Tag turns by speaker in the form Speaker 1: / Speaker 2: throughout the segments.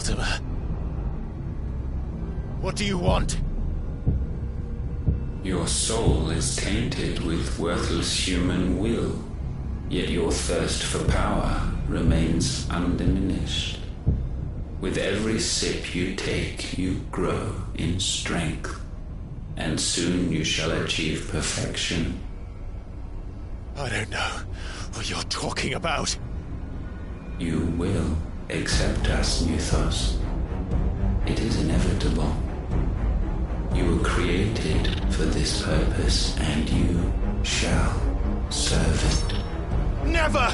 Speaker 1: Mortimer. What do you want?
Speaker 2: Your soul is tainted with worthless human will, yet your thirst for power remains undiminished. With every sip you take, you grow in strength, and soon you shall achieve perfection.
Speaker 1: I don't know what you're talking about.
Speaker 2: You will accept us, Mythos. It is inevitable. You were created for this purpose, and you shall serve it.
Speaker 1: Never!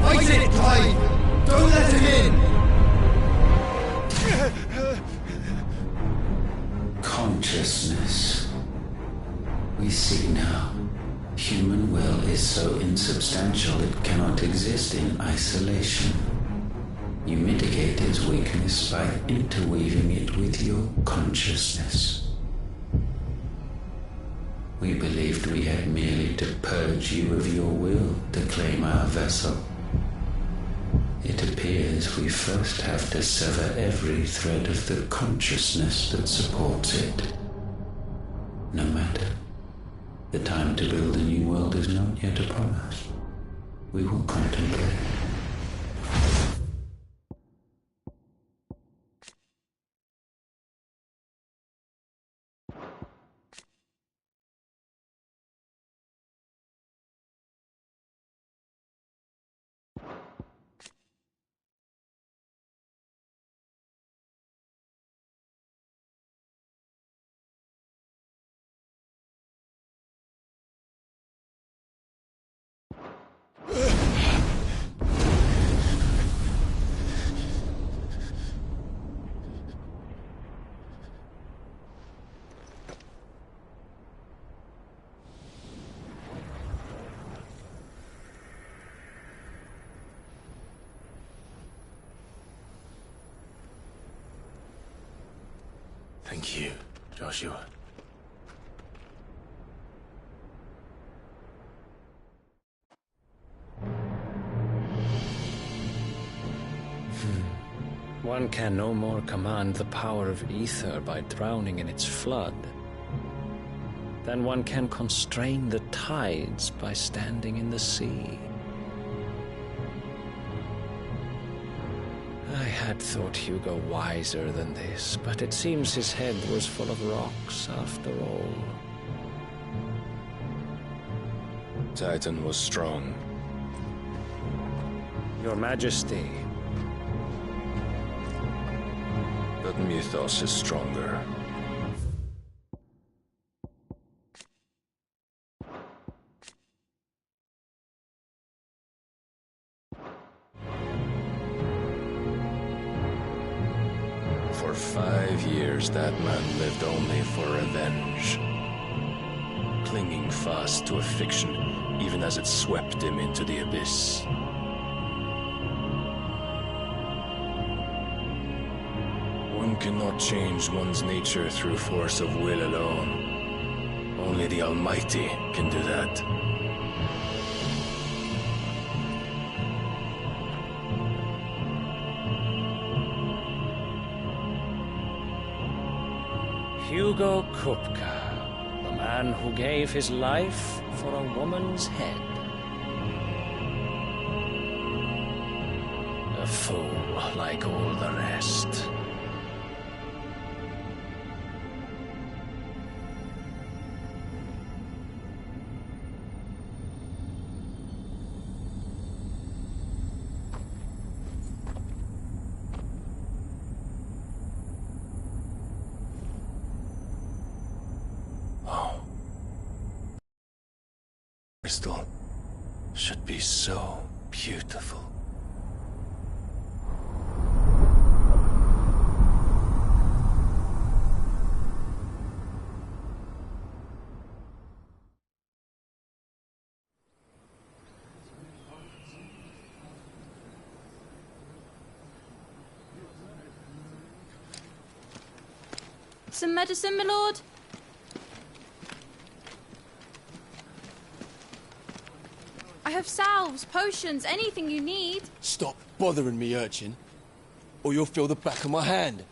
Speaker 3: Fight it, Clive! Don't let him in!
Speaker 2: Consciousness. We see now. Human will is so insubstantial it cannot exist in isolation. You mitigate its weakness by interweaving it with your consciousness. We believed we had merely to purge you of your will to claim our vessel. It appears we first have to sever every thread of the consciousness that supports it. No matter. The time to build a new world is not yet upon us. We will contemplate.
Speaker 1: Thank you, Joshua.
Speaker 4: One can no more command the power of ether by drowning in its flood than one can constrain the tides by standing in the sea. I had thought Hugo wiser than this, but it seems his head was full of rocks after all.
Speaker 5: Titan was strong.
Speaker 4: Your Majesty.
Speaker 5: But Mythos is stronger. For 5 years, that man lived only for revenge. Clinging fast to a fiction, even as it swept him into the abyss. One cannot change one's nature through force of will alone. Only the Almighty can do that.
Speaker 4: Hugo Kupka, the man who gave his life for a woman's head. A fool like all the rest.
Speaker 5: Crystal should be so beautiful.
Speaker 6: some medicine, my lord? I have salves, potions, anything you need.
Speaker 3: Stop bothering me, urchin, or you'll feel the back of my hand.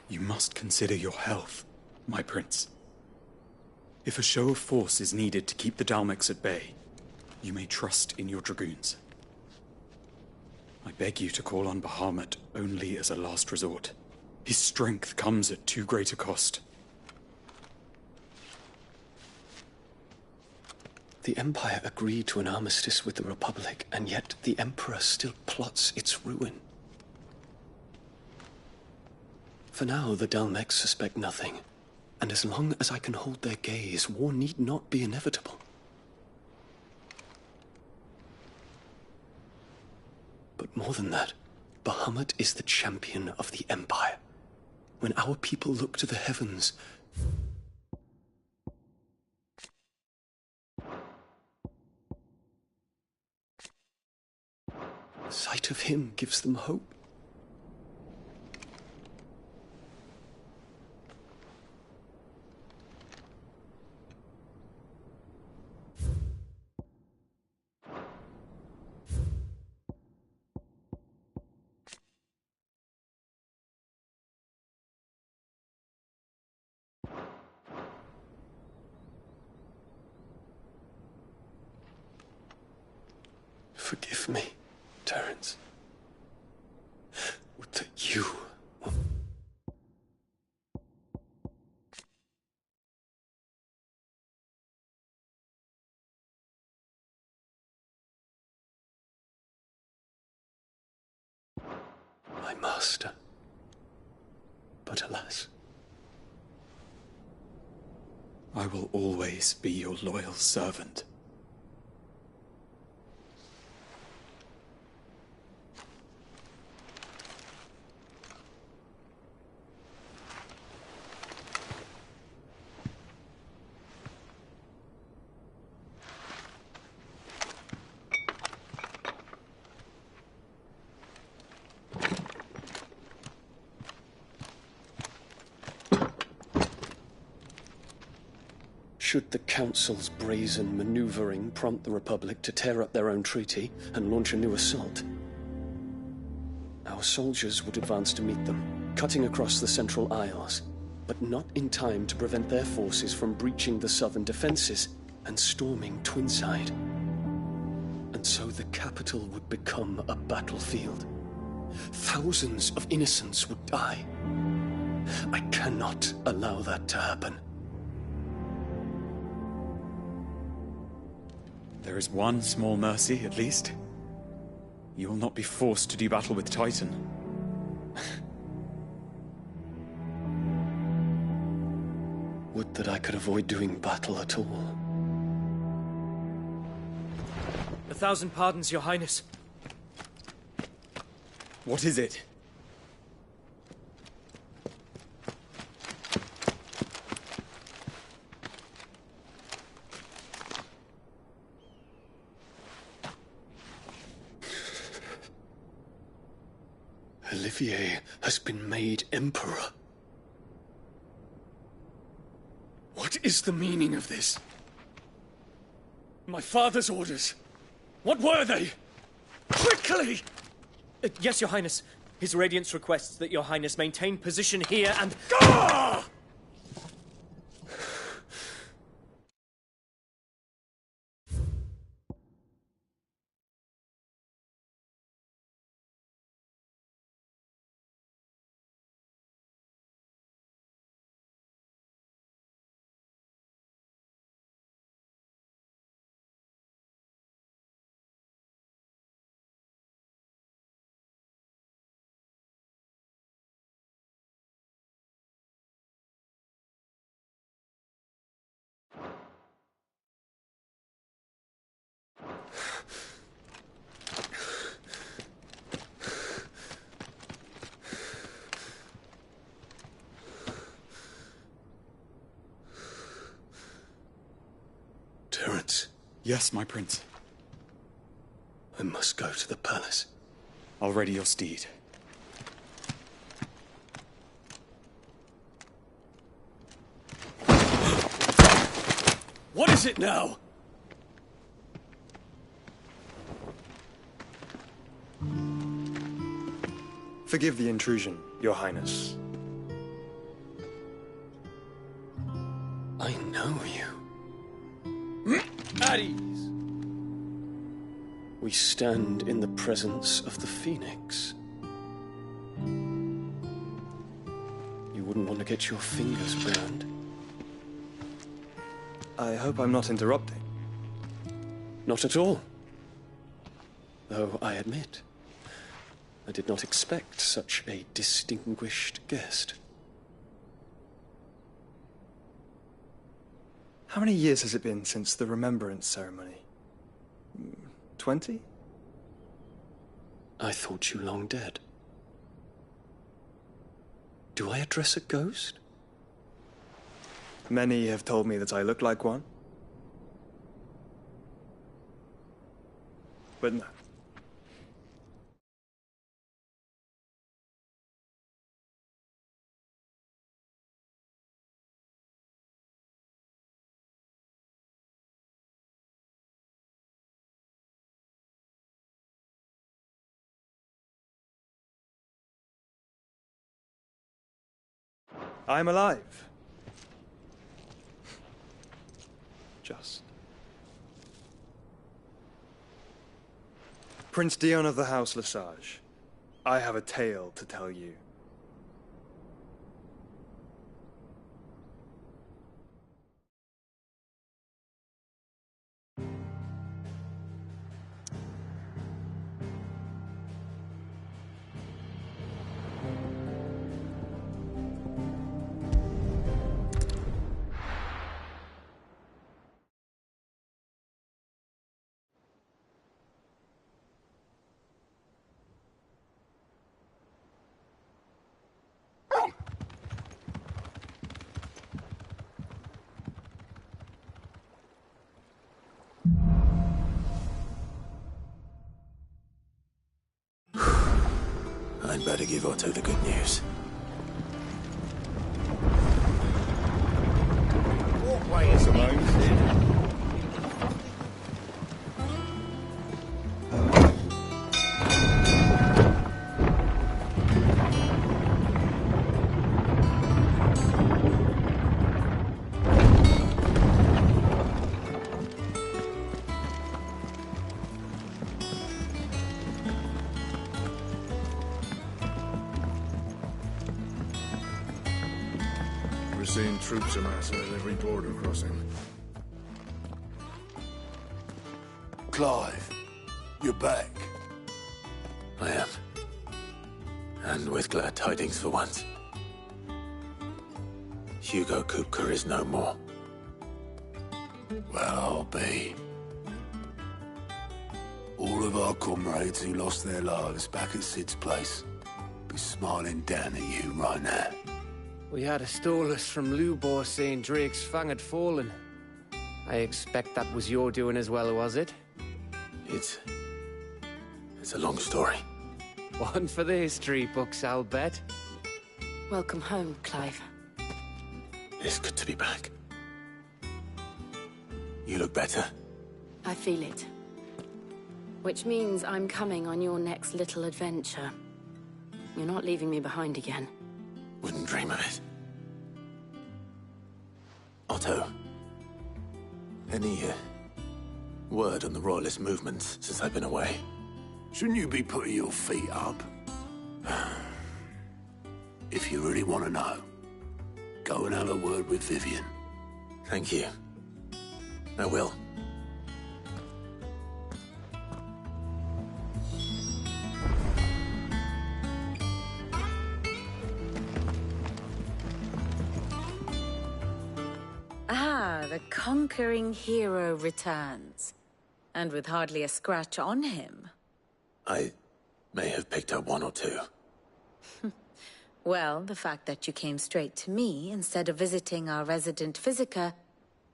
Speaker 7: You must consider your health, my prince. If a show of force is needed to keep the Dalmex at bay, you may trust in your dragoons. I beg you to call on Bahamut only as a last resort. His strength comes at too great a cost.
Speaker 8: The Empire agreed to an armistice with the Republic, and yet the Emperor still plots its ruin. For now, the Dalmex suspect nothing, and as long as I can hold their gaze, war need not be inevitable. But more than that, Bahamut is the champion of the Empire. When our people look to the heavens, the sight of him gives them hope. Forgive me, Terence. Would that you... my master. But alas.
Speaker 7: I will always be your loyal servant.
Speaker 8: Should the Council's brazen maneuvering prompt the Republic to tear up their own treaty and launch a new assault, our soldiers would advance to meet them, cutting across the Central Isles, but not in time to prevent their forces from breaching the southern defenses and storming Twinside. And so the capital would become a battlefield. Thousands of innocents would die. I cannot allow that to happen.
Speaker 7: There is one small mercy, at least. You will not be forced to do battle with Titan.
Speaker 8: Would that I could avoid doing battle at all.
Speaker 9: 1,000 pardons, Your Highness.
Speaker 7: What is it?
Speaker 8: Olivier has been made Emperor. What is the meaning of this? My father's orders. What were they? Quickly!
Speaker 9: Yes, Your Highness. His Radiance requests that Your Highness maintain position here and...
Speaker 8: Ah! Terence.
Speaker 7: Yes, my prince.
Speaker 8: I must go to the palace.
Speaker 7: I'll ready your steed.
Speaker 8: What is it now?
Speaker 10: Forgive the intrusion, Your Highness.
Speaker 8: I know you.
Speaker 3: At ease.
Speaker 8: We stand in the presence of the Phoenix. You wouldn't want to get your fingers burned.
Speaker 10: I hope I'm not interrupting.
Speaker 8: Not at all. Though I admit, I did not expect such a distinguished guest.
Speaker 10: How many years has it been since the Remembrance ceremony? 20?
Speaker 8: I thought you long dead. Do I address a ghost?
Speaker 10: Many have told me that I look like one. But no. I'm alive. Just. Prince Dion of the House Lesage, I have a tale to tell you.
Speaker 1: I'd better give Otto the good news.
Speaker 11: Walkway is alone, Sid.
Speaker 12: We're seeing troops amassing at every border crossing.
Speaker 1: Clive, you're back. I am. And with glad tidings for once. Hugo Kupka is no more. Well, I'll be. All of our comrades who lost their lives back at Sid's place be smiling down at you right now.
Speaker 13: We had a stolus from Lubor saying Drake's fang had fallen. I expect that was your doing as well, was it?
Speaker 1: It's a long story.
Speaker 13: One for the history books, I'll bet.
Speaker 14: Welcome home, Clive.
Speaker 1: It's good to be back. You look better.
Speaker 14: I feel it. Which means I'm coming on your next little adventure. You're not leaving me behind again.
Speaker 1: Wouldn't dream of it. Otto, any word on the Royalist movements since I've been away? Shouldn't you be putting your feet up? If you really want to know, go and have a word with Vivian. Thank you. I will.
Speaker 14: The conquering hero returns. And with hardly a scratch on him.
Speaker 1: I may have picked up one or two.
Speaker 14: Well, the fact that you came straight to me instead of visiting our resident Physica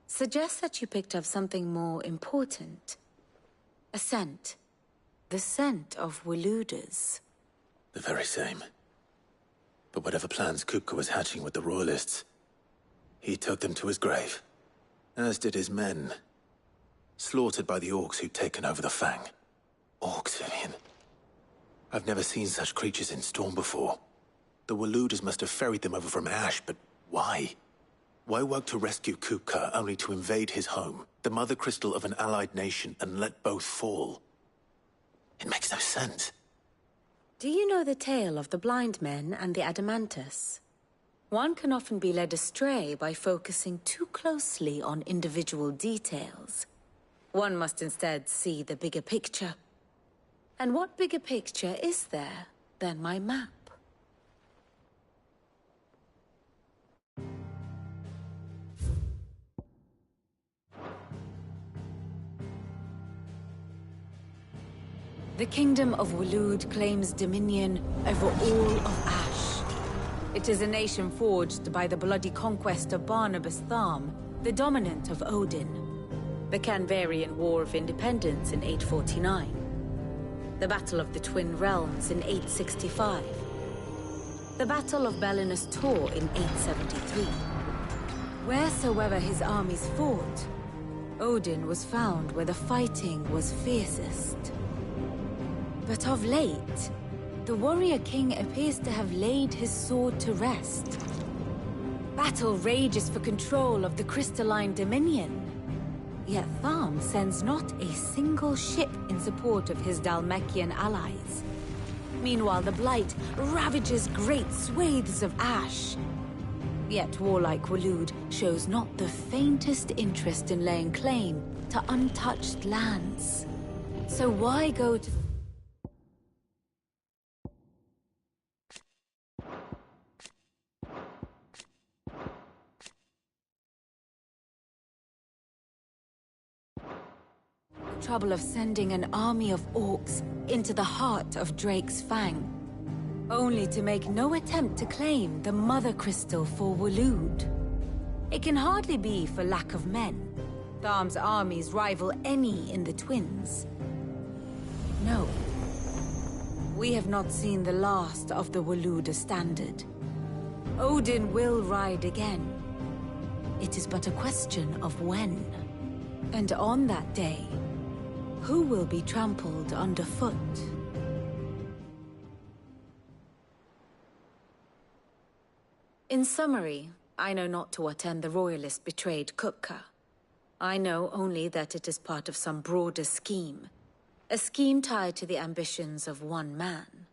Speaker 14: suggests that you picked up something more important. A scent. The scent of Waloeders.
Speaker 1: The very same. But whatever plans Kupka was hatching with the Royalists, he took them to his grave. As did his men. Slaughtered by the orcs who'd taken over the Fang. Orcs, Vivian. I've never seen such creatures in Storm before. The Waloeders must have ferried them over from Ash, but why? Why work to rescue Kupka only to invade his home, the mother crystal of an allied nation, and let both fall? It makes no sense.
Speaker 14: Do you know the tale of the blind men and the Adamantus? One can often be led astray by focusing too closely on individual details. One must instead see the bigger picture. And what bigger picture is there than my map? The Kingdom of Waloed claims dominion over all of Ash. It is a nation forged by the bloody conquest of Barnabas Tharm, the dominant of Odin. The Canvarian War of Independence in 849. The Battle of the Twin Realms in 865. The Battle of Belinus Tor in 873. Wheresoever his armies fought, Odin was found where the fighting was fiercest. But of late, the warrior king appears to have laid his sword to rest. Battle rages for control of the crystalline dominion. Yet Tharm sends not a single ship in support of his Dhalmekian allies. Meanwhile, the Blight ravages great swathes of Ash. Yet warlike Waloed shows not the faintest interest in laying claim to untouched lands. So why go to... trouble of sending an army of orcs into the heart of Drake's Fang, only to make no attempt to claim the Mother Crystal for Waloed? It can hardly be for lack of men. Tharm's armies rival any in the Twins. No. We have not seen the last of the Waloeder standard. Odin will ride again. It is but a question of when. And on that day, who will be trampled underfoot? In summary, I know not to what end the Royalists betrayed Kupka. I know only that it is part of some broader scheme. A scheme tied to the ambitions of one man.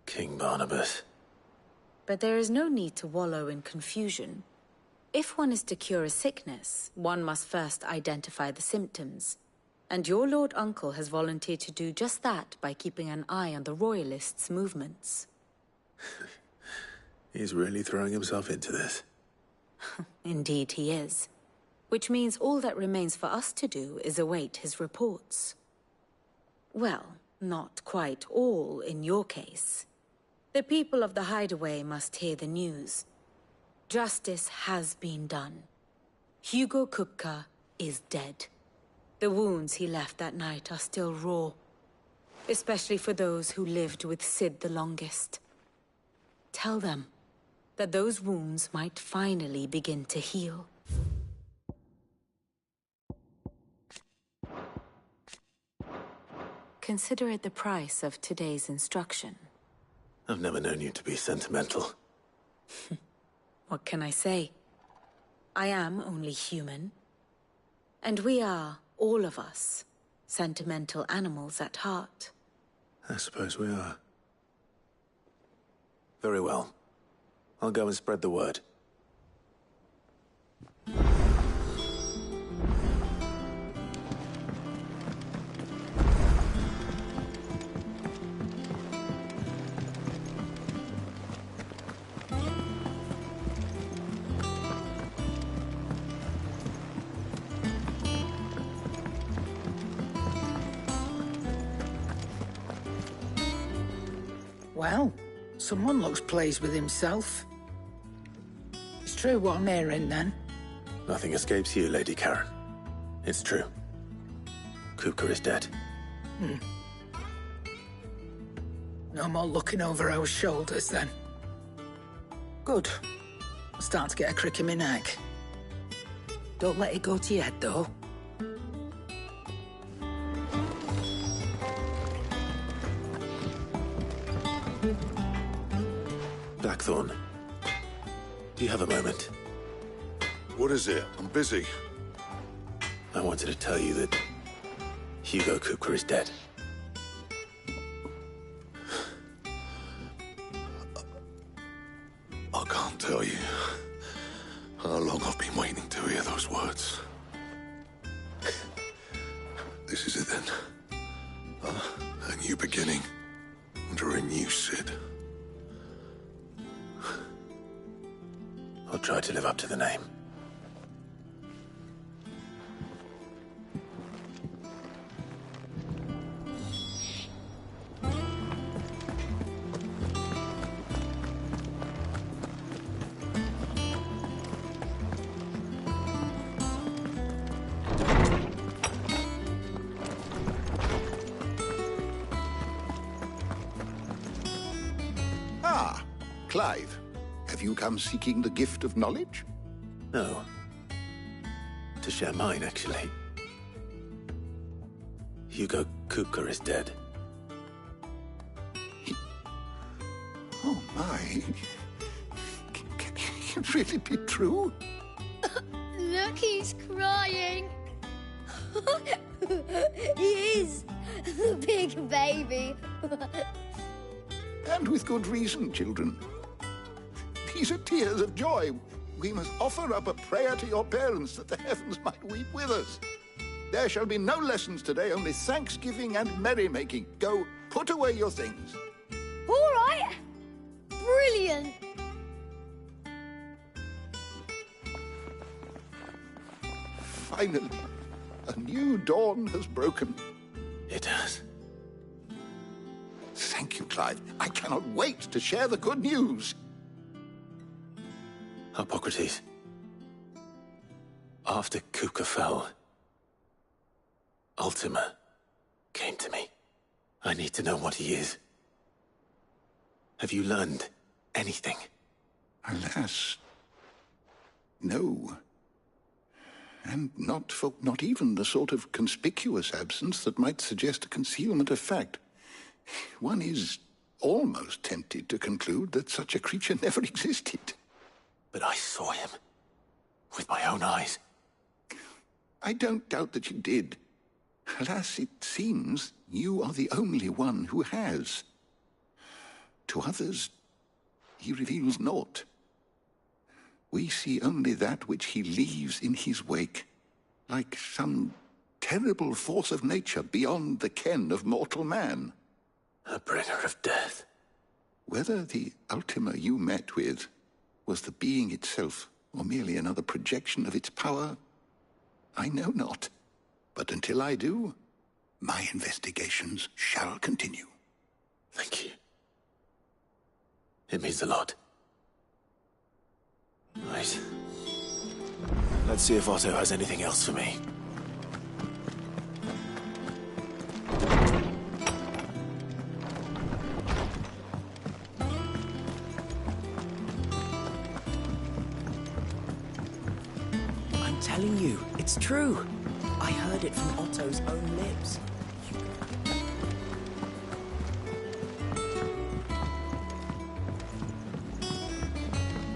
Speaker 1: King Barnabas.
Speaker 14: But there is no need to wallow in confusion. If one is to cure a sickness, one must first identify the symptoms. And your Lord Uncle has volunteered to do just that by keeping an eye on the Royalists' movements.
Speaker 1: He's really throwing himself into this.
Speaker 14: Indeed he is. Which means all that remains for us to do is await his reports. Well, not quite all in your case. The people of the Hideaway must hear the news. Justice has been done. Hugo Kupka is dead. The wounds he left that night are still raw, especially for those who lived with Cid the longest. Tell them that those wounds might finally begin to heal. Consider it the price of today's instruction.
Speaker 1: I've never known you to be sentimental.
Speaker 14: What can I say? I am only human. And we are, all of us, sentimental animals at heart.
Speaker 1: I suppose we are. Very well. I'll go and spread the word.
Speaker 15: Well, someone looks pleased with himself. It's true what I'm hearing, then?
Speaker 1: Nothing escapes you, Lady Karen. It's true. Kupka is dead.
Speaker 15: No more looking over our shoulders, then. Good. I'm starting to get a crick in my neck. Don't let it go to your head, though.
Speaker 1: Blackthorn, do you have a moment?
Speaker 12: What is it? I'm busy.
Speaker 1: I wanted to tell you that Hugo Kupka is dead.
Speaker 12: I can't tell you how long I've been waiting to hear those words. This is it then. A new beginning under a new Cid.
Speaker 1: I'll try to live up to the name.
Speaker 16: Ah, Clive. Have you come seeking the gift of knowledge?
Speaker 1: No. To share mine, actually. Hugo Kupka is dead.
Speaker 16: Oh, my. Can it really be true?
Speaker 17: Look, he's crying. He is. The big baby.
Speaker 16: And with good reason, children. These are tears of joy. We must offer up a prayer to your parents that the heavens might weep with us. There shall be no lessons today, only thanksgiving and merrymaking. Go, put away your things.
Speaker 17: All right. Brilliant.
Speaker 16: Finally, a new dawn has broken.
Speaker 1: It has.
Speaker 16: Thank you, Clive. I cannot wait to share the good news.
Speaker 1: Hippocrates. After Kupka fell, Ultima came to me. I need to know what he is. Have you learned anything?
Speaker 16: Alas, no. And not even the sort of conspicuous absence that might suggest a concealment of fact. One is almost tempted to conclude that such a creature never existed.
Speaker 1: But I saw him. With my own eyes.
Speaker 16: I don't doubt that you did. Alas, it seems you are the only one who has. To others, he reveals naught. We see only that which he leaves in his wake, like some terrible force of nature beyond the ken of mortal man.
Speaker 1: A bringer of death.
Speaker 16: Whether the Ultima you met with was the being itself, or merely another projection of its power, I know not. But until I do, my investigations shall continue.
Speaker 1: Thank you. It means a lot. Right. Let's see if Otto has anything else for me.
Speaker 18: I'm telling you, it's true. I heard it from Otto's own lips.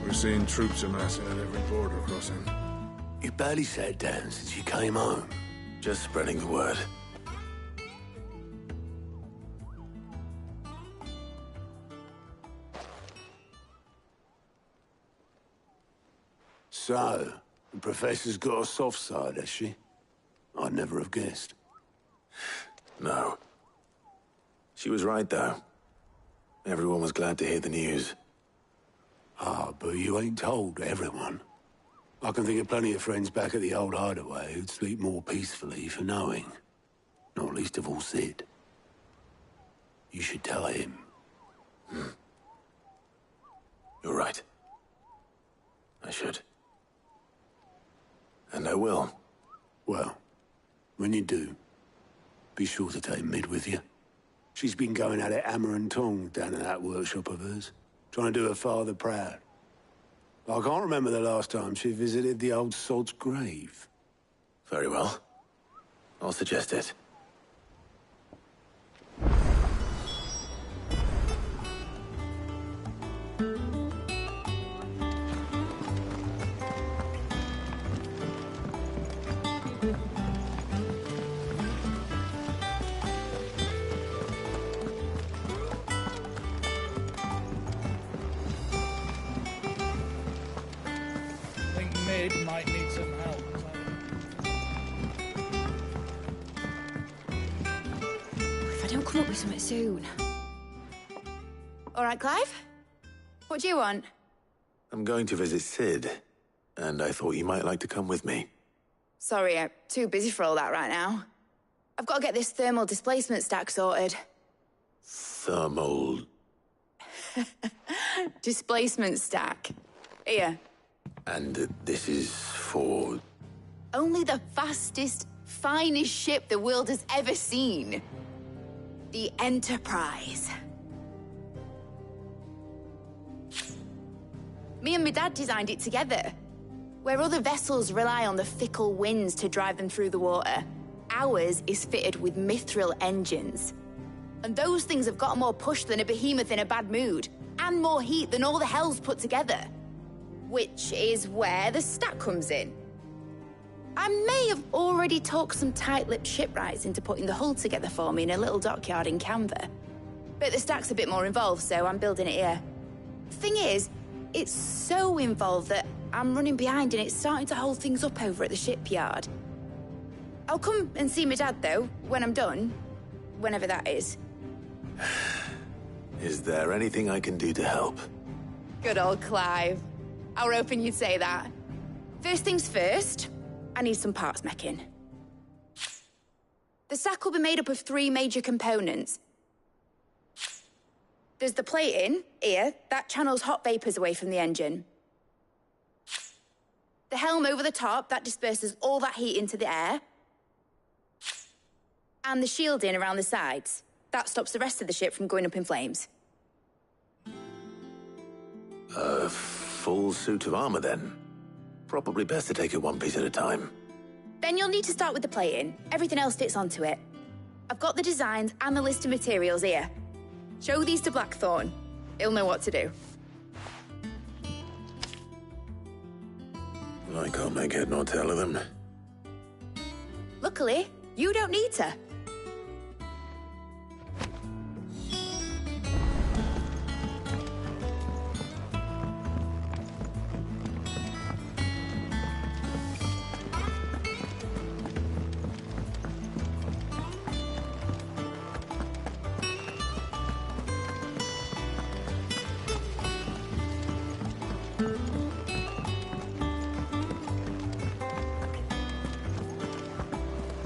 Speaker 12: We're seeing troops amassing at every border crossing.
Speaker 1: You barely sat down since you came home. Just spreading the word.
Speaker 19: So, the Professor's got a soft side, has she? I'd never have guessed.
Speaker 1: No. She was right, though. Everyone was glad to hear the news.
Speaker 19: Ah, but you ain't told everyone. I can think of plenty of friends back at the old hideaway who'd sleep more peacefully for knowing. Not least of all Cid. You should tell him.
Speaker 1: You're right. I should. And I will.
Speaker 19: Well, when you do, be sure to take Mid with you. She's been going at it hammer and tongs down in that workshop of hers, trying to do her father proud. I can't remember the last time she visited the old sod's grave.
Speaker 1: Very well. I'll suggest it.
Speaker 20: Might need some help.
Speaker 21: If I don't come up with something soon. All right, Clive? What do you want?
Speaker 1: I'm going to visit Sid, and I thought you might like to come with me.
Speaker 21: Sorry, I'm too busy for all that right now. I've got to get this thermal displacement stack sorted.
Speaker 1: Thermal...
Speaker 21: Displacement stack. Here.
Speaker 1: And this is for...
Speaker 21: Only the fastest, finest ship the world has ever seen. The Enterprise. Me and my dad designed it together. Where other vessels rely on the fickle winds to drive them through the water, ours is fitted with mithril engines. And those things have got more push than a behemoth in a bad mood, and more heat than all the hells put together. Which is where the stack comes in. I may have already talked some tight-lipped shipwrights into putting the hull together for me in a little dockyard in Canva. But the stack's a bit more involved, so I'm building it here. The thing is, it's so involved that I'm running behind and it's starting to hold things up over at the shipyard. I'll come and see my dad, though, when I'm done. Whenever that is.
Speaker 1: Is there anything I can do to help?
Speaker 21: Good old Clive. I were hoping you'd say that. First things first, I need some parts meching. The stack will be made up of 3 major components. There's the plating, here, that channels hot vapors away from the engine. The helm over the top, that disperses all that heat into the air. And the shielding around the sides. That stops the rest of the ship from going up in flames.
Speaker 1: Full suit of armor, then. Probably best to take it one piece at a time.
Speaker 21: Then you'll need to start with the plating. Everything else fits onto it. I've got the designs and the list of materials here. Show these to Blackthorn. He'll know what to do.
Speaker 1: I can't make head nor tail of them.
Speaker 21: Luckily, you don't need to.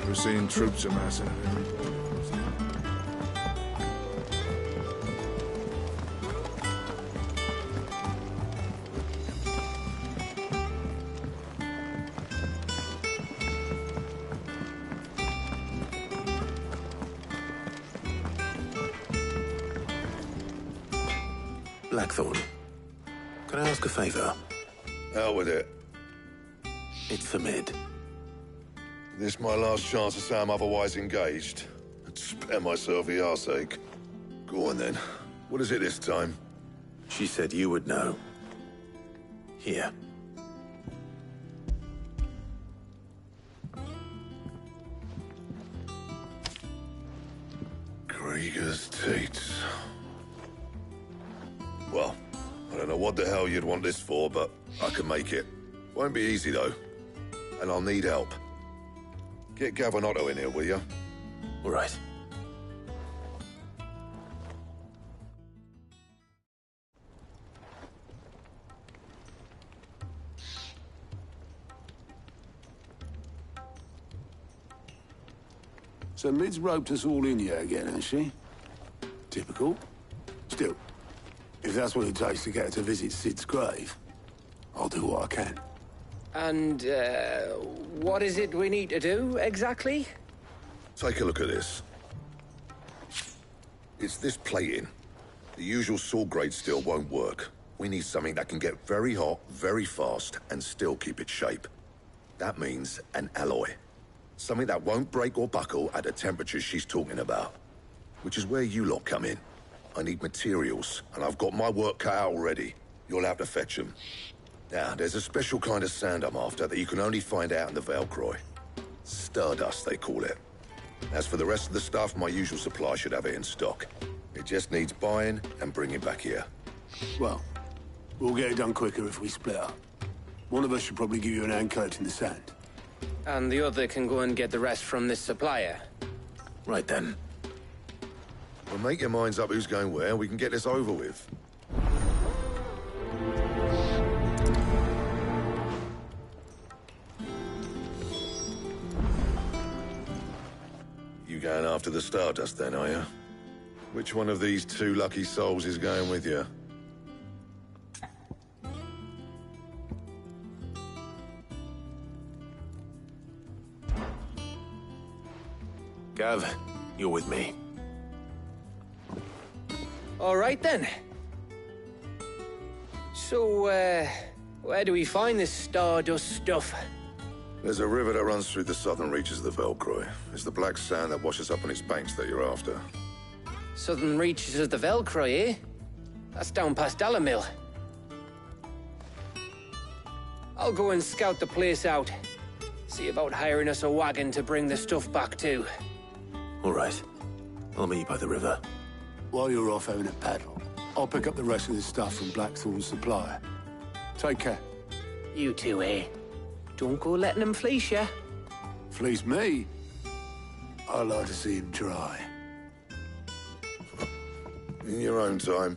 Speaker 11: We're seeing troops amassing.
Speaker 1: Blackthorn, can I ask a favor?
Speaker 12: Hell with it.
Speaker 1: It's for Mid.
Speaker 12: This my last chance to say I'm otherwise engaged. I'd spare myself the arseache. Go on then. What is it this time?
Speaker 1: She said you would know. Here.
Speaker 12: Krieger's Teats. Well, I don't know what the hell you'd want this for, but I can make it. Won't be easy, though. And I'll need help. Get Gavin Otto in here, will you?
Speaker 1: All right.
Speaker 19: So Mid's roped us all in here again, has she? Typical. Still, if that's what it takes to get her to visit Sid's grave, I'll do what I can.
Speaker 13: And, what is it we need to do, exactly?
Speaker 12: Take a look at this. It's this plating. The usual sword grade steel won't work. We need something that can get very hot, very fast, and still keep its shape. That means an alloy. Something that won't break or buckle at the temperatures she's talking about. Which is where you lot come in. I need materials, and I've got my work cut out already. You'll have to fetch them. Now, there's a special kind of sand I'm after that you can only find out in the Velcroy. Stardust, they call it. As for the rest of the stuff, my usual supply should have it in stock. It just needs buying and bringing back here.
Speaker 19: Well, we'll get it done quicker if we split up. One of us should probably give you an hand collecting the sand.
Speaker 13: And the other can go and get the rest from this supplier.
Speaker 1: Right then.
Speaker 12: Well, make your minds up who's going where, we can get this over with. You going after the Stardust then, are you? Which one of these two lucky souls is going with you?
Speaker 1: Gav, you're with me.
Speaker 13: All right, then. So, where do we find this Stardust stuff?
Speaker 12: There's a river that runs through the southern reaches of the Velcroy. It's the black sand that washes up on its banks that you're after.
Speaker 13: Southern reaches of the Velcroy, eh? That's down past Dalamil. I'll go and scout the place out. See about hiring us a wagon to bring the stuff back to.
Speaker 1: All right. I'll meet you by the river.
Speaker 19: While you're off having a paddle, I'll pick up the rest of the stuff from Blackthorn's supplier. Take care.
Speaker 13: You two, eh? Don't go letting him fleece ya.
Speaker 19: Fleece me? I'd like to see him try.
Speaker 12: In your own time.